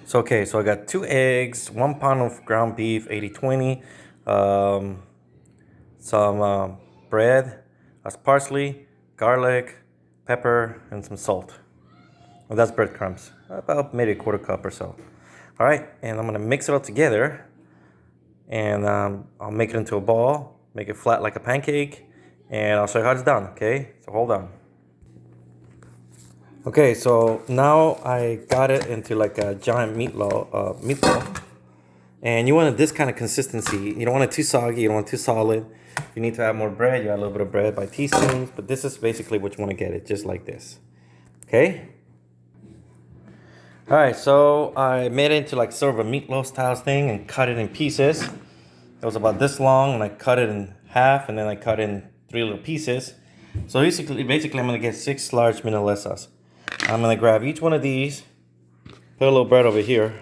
So okay, so I got 2 eggs, 1 pound of ground beef, 80/20, um, some bread, that's parsley, garlic, pepper, and some salt. Well, that's breadcrumbs, about maybe a quarter cup or so. All right, and I'm gonna mix it all together, and I'll make it into a ball, make it flat like a pancake, and I'll show you how it's done. Okay, so hold on. Okay, so now I got it into like a giant meatball. And you want this kind of consistency. You don't want it too soggy, you don't want it too solid. If you need to add more bread, you add a little bit of bread by teaspoons. But this is basically what you want to get it, just like this. Okay? Alright, so I made it into like sort of a meatloaf style thing and cut it in pieces. It was about this long, and I cut it in half, and then I cut it in 3 little pieces. So basically I'm going to get 6 large Milanesas. I'm going to grab each one of these, put a little bread over here.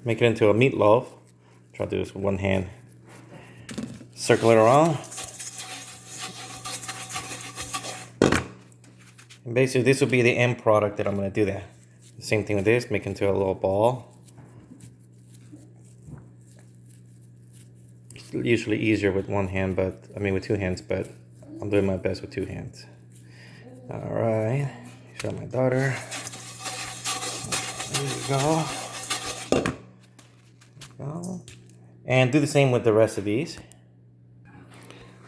Make it into a meatloaf. Try to do this with one hand. Circle it around. And basically this will be the end product that I'm going to do that. The same thing with this, make it into a little ball. It's usually easier with one hand, with 2 hands, but I'm doing my best with 2 hands. Alright, show my daughter. There you go. And do the same with the rest of these.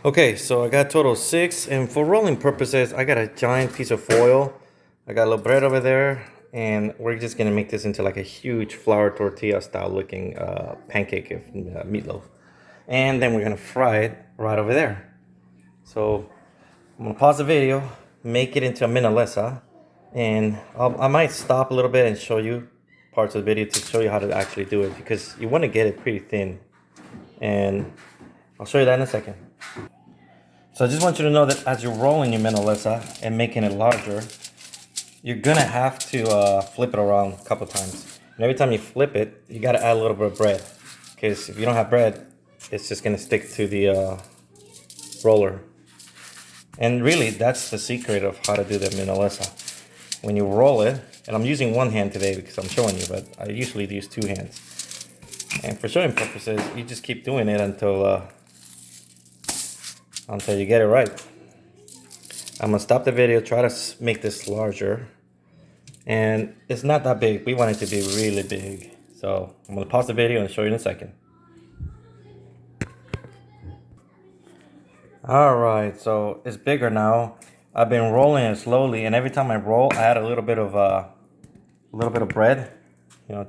Okay, so I got a total of 6, and for rolling purposes, I got a giant piece of foil. I got a little bread over there, and we're just gonna make this into like a huge flour tortilla style looking pancake of meatloaf. And then we're gonna fry it right over there. So I'm gonna pause the video, make it into a Milanesa, and I might stop a little bit and show you parts of the video to show you how to actually do it, because you want to get it pretty thin, and I'll show you that in a second. So I just want you to know that as you're rolling your Milanesa and making it larger, you're gonna have to flip it around a couple times. And every time you flip it, you gotta add a little bit of bread, because if you don't have bread, it's just gonna stick to the roller. And really, that's the secret of how to do the Milanesa. When you roll it, and I'm using one hand today because I'm showing you, but I usually use 2 hands. And for showing purposes, you just keep doing it until you get it right. I'm gonna stop the video, try to make this larger. And it's not that big. We want it to be really big. So I'm gonna pause the video and show you in a second. Alright, so it's bigger now. I've been rolling it slowly, and every time I roll, I add a little bit of bread,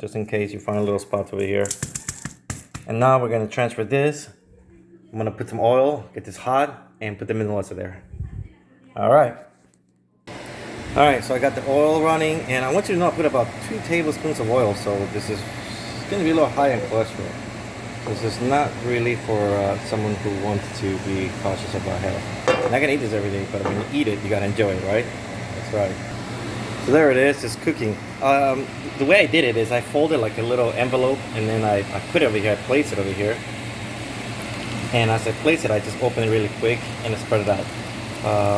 just in case you find little spots over here. And now we're gonna transfer this. I'm gonna put some oil, get this hot, and put them in the Milanesa there. Alright, so I got the oil running, and I want you to know I put about 2 tablespoons of oil, so this is gonna be a little high in cholesterol. This is not really for someone who wants to be cautious about health. I'm not gonna eat this every day, but when you eat it, you gotta enjoy it, right? That's right. So there it is, it's cooking. The way I did it is I folded like a little envelope, and then I put it over here, I placed it over here. And as I place it, I just open it really quick and I spread it out.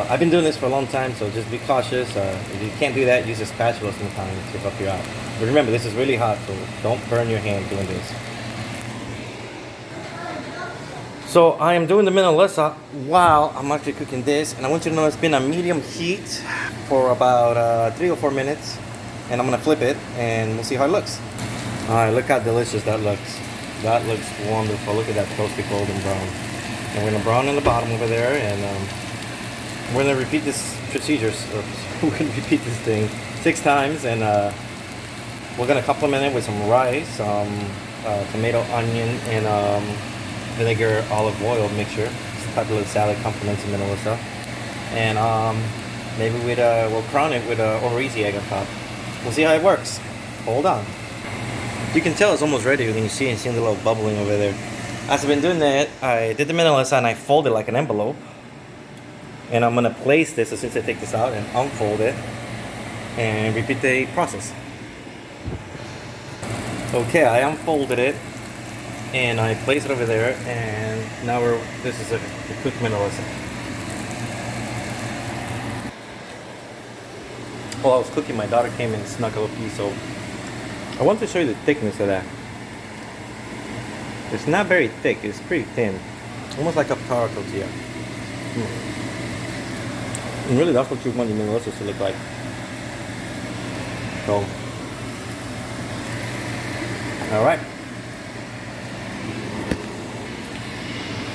I've been doing this for a long time, so just be cautious. If you can't do that, use a spatula sometimes to help you out. But remember, this is really hot, so don't burn your hand doing this. So I am doing the Milanesa while I'm actually cooking this, and I want you to know it's been a medium heat for about 3 or 4 minutes, and I'm gonna flip it and we'll see how it looks. All right, look how delicious that looks. That looks wonderful. Look at that toasty golden brown. And we're gonna brown in the bottom over there, and we're gonna repeat this procedure. We're gonna repeat this thing 6 times, and we're gonna complement it with some rice, tomato, onion, and vinegar olive oil mixture. This type of little salad complements the Milanesa. And maybe we'll crown it with over easy egg on top. We'll see how it works. Hold on. You can tell it's almost ready when you see the little bubbling over there. As I've been doing that, I did the Milanesa and I fold it like an envelope. And I'm gonna place this as soon as I take this out and unfold it and repeat the process. Okay, I unfolded it and I place it over there, and now this is a quick Milanesa. While I was cooking, my daughter came and snuck a little piece, so I want to show you the thickness of that. It's not very thick, it's pretty thin. Almost like a power tortilla. And really, that's what you want the Milanesa to look like. So, alright.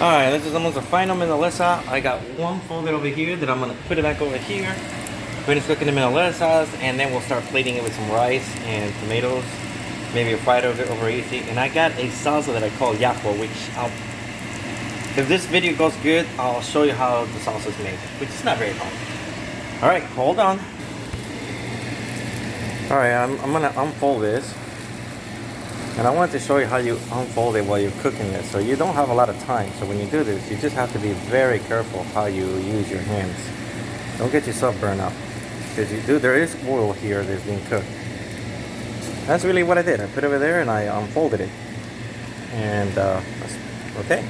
Alright, this is almost the final Milanesa. I got one folded over here that I'm going to put it back over here. Finish cooking the Milanesas, and then we'll start plating it with some rice and tomatoes. Maybe a fried over easy. And I got a salsa that I call yaqua, which if this video goes good, I'll show you how the salsa is made, which is not very hard. Alright, hold on. Alright, I'm going to unfold this. And I wanted to show you how you unfold it while you're cooking it. So you don't have a lot of time. So when you do this, you just have to be very careful how you use your hands. Don't get yourself burned up. Because you do, there is oil here that's being cooked. That's really what I did. I put it over there and I unfolded it. And that's okay.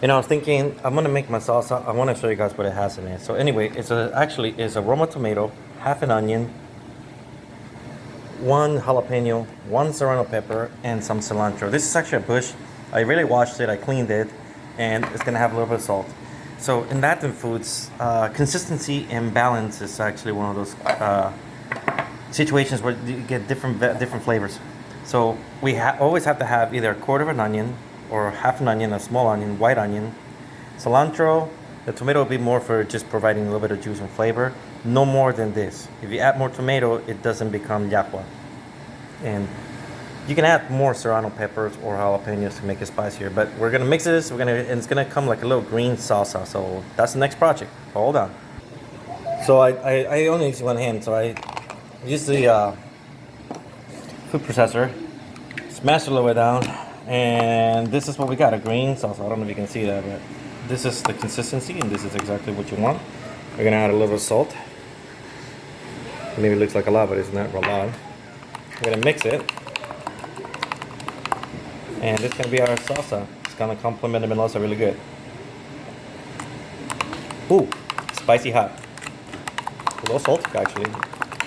And I was thinking, I'm gonna make my salsa. I want to show you guys what it has in it. So anyway, actually a Roma tomato, half an onion, one jalapeno, one serrano pepper, and some cilantro. This is actually a bush. I really washed it, I cleaned it, and it's gonna have a little bit of salt. So in Latin foods, consistency and balance is actually one of those situations where you get different flavors. So we always have to have either a quarter of an onion, or half an onion, a small onion, white onion, cilantro. The tomato will be more for just providing a little bit of juice and flavor. No more than this. If you add more tomato, it doesn't become yaqua. And you can add more serrano peppers or jalapenos to make it spicier. But we're gonna mix this. And it's gonna come like a little green salsa. So that's the next project. Hold on. So I only use one hand. So I use the food processor. Smash it a little bit down. And this is what we got, a green salsa. I don't know if you can see that, but this is the consistency, and this is exactly what you want. We're gonna add a little salt. Maybe it looks like a lot, but it's not a lot. We're gonna mix it. And this is gonna be our salsa. It's gonna complement the Milanesa really good. Ooh, spicy hot. A little salty, actually.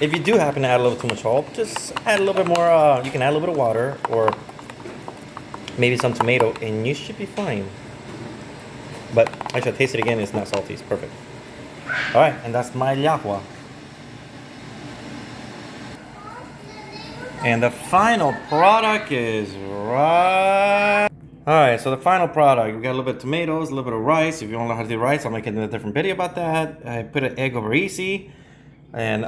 If you do happen to add a little too much salt, just add a little bit more, you can add a little bit of water, or maybe some tomato, and you should be fine. But actually, taste it again, it's not salty, it's perfect. Alright, and that's my yaqua. And the final product is right. Alright, so the final product, we got a little bit of tomatoes, a little bit of rice. If you want to learn how to do rice, I'll make a different video about that. I put an egg over easy. And